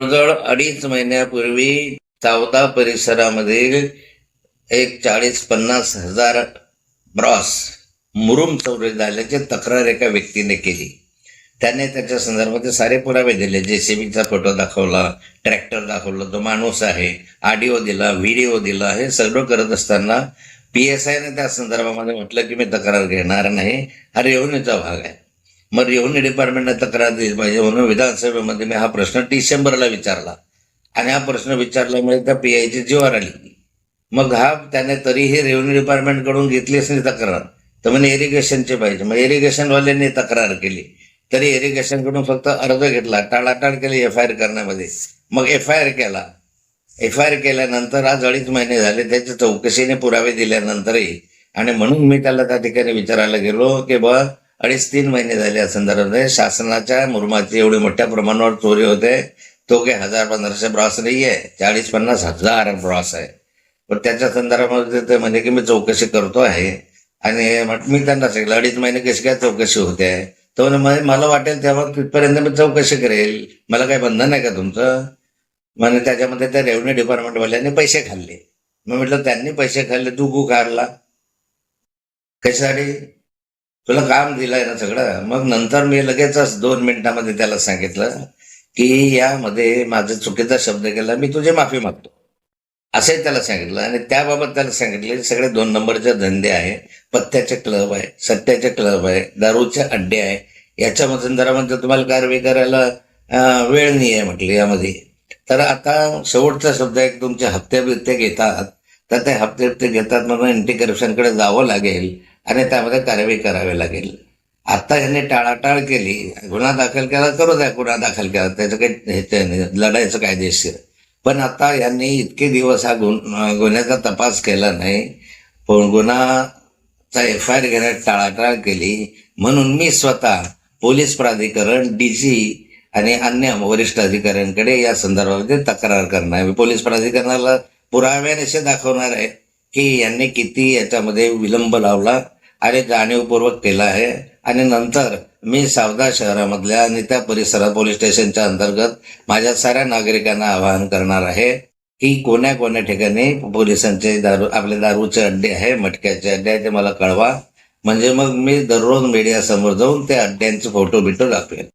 जवळ 2.5 महिन्यापूर्वी चावदा परिसरामधील एक 40-50 हजार ब्रॉस मुरुम चोरी झाल्याची तक्रार एका व्यक्तीने केली. त्याने त्याच्या संदर्भात सारे पुरावे दिले. जेसीबीचा फोटो दाखवला, ट्रॅक्टर दाखवला, तो माणूस आहे, ऑडिओ दिला, व्हिडिओ दिला. हे सगळं करत असताना PSIने त्या संदर्भामध्ये म्हटलं की मी तक्रार घेणार नाही, हा रेव्हेन्यूचा भाग आहे. मग रेव्हेन्यू डिपार्टमेंटने तक्रार दिली पाहिजे म्हणून विधानसभेमध्ये मी हा प्रश्न डिसेंबरला विचारला आणि हा प्रश्न विचारल्यामुळे त्या PIची जीवावर आली. मग त्याने तरीही रेव्हेन्यू डिपार्टमेंटकडून घेतलीच नाही तक्रार, तर म्हणे इरिगेशनचे पाहिजे. मग इरिगेशनवाल्यांनी तक्रार केली तरी इरिगेशनकडून फक्त अर्ज घेतला, टाळाटाळ केली FIR करण्यामध्ये. मग FIR केल्यानंतर आज 2.5 महिने झाले, त्याच्या चौकशीने पुरावे दिल्यानंतरही. आणि म्हणून मी त्याला त्या ठिकाणी विचारायला गेलो की 2.5-3 महिने झाले या संदर्भात शासनाच्या मुरुमाची एवढी मोठ्या प्रमाणावर चोरी होते. तो काही 1000-1500 ब्रॉस नाही आहे, 40-50 हजार ब्रॉस आहे. पण त्याच्या संदर्भामध्ये ते म्हणजे की मी चौकशी करतो आहे. आणि मी त्यांना सांगितलं 2.5 महिने कशी काय चौकशी होते. तो म्हणे मला वाटेल तेव्हा तिथपर्यंत मी चौकशी करेल, मला काही बंधन आहे का तुमचं. म्हणजे त्याच्यामध्ये त्या रेव्हेन्यू डिपार्टमेंटवाल्यांनी पैसे खाल्ले. मग म्हटलं त्यांनी पैसे खाल्ले, तू काढला कशासाठी, तुला काम दिलंय ना सगळं. मग नंतर मी लगेचच 2 मिनिटांमध्ये त्याला सांगितलं की यामध्ये माझा चुकीचा शब्द केला, मी तुझी माफी मागतो असंही त्याला सांगितलं. आणि त्याबाबत त्याला सांगितले सगळे 2 नंबरचे धंदे आहे, पत्त्याचे क्लब आहे, सट्ट्याचे क्लब आहे, दारूचे अड्डे आहे, याच्या संदर्भामध्ये तुम्हाला कारवाई करायला वेळ नाही आहे म्हटलं यामध्ये. तर आता शेवटचा शब्द आहे, तुमचे हप्ते घेतात, तर ते हप्ते घेतात म्हणून अँटी करप्शनकडे जावं लागेल आणि त्यामध्ये कारवाई करावी लागेल. आता यांनी टाळाटाळ केली, गुन्हा दाखल केला, करू द्या गुन्हा दाखल केला, त्याचं काही लढायचं कायदेशीर. पण आता यांनी इतके दिवस हा गुन्ह्याचा तपास केला नाही, पण गुन्हाचा FIR घेण्यात टाळाटाळ केली. म्हणून मी स्वतः पोलीस प्राधिकरण, DG आणि अन्य वरिष्ठ अधिकाऱ्यांकडे या संदर्भामध्ये तक्रार करणार आहे. पोलीस प्राधिकरणाला पुराव्यानिशी दाखवणार आहे की यांनी किती याच्यामध्ये विलंब लावला आणि जाणीवपूर्वक केला आहे. आणि नंतर मी सावदा शहरामधल्या आणि त्या परिसरात पोलीस स्टेशनच्या अंतर्गत माझ्या साऱ्या नागरिकांना आवाहन करणार आहे की कोण्या ठिकाणी पोलिसांचे आपले दारूचे अड्डे आहे, मटक्याचे अड्डे आहे, ते मला कळवा. म्हणजे मग मी दररोज मीडिया समोर जाऊन त्या अड्ड्यांचे फोटो दाखवेन.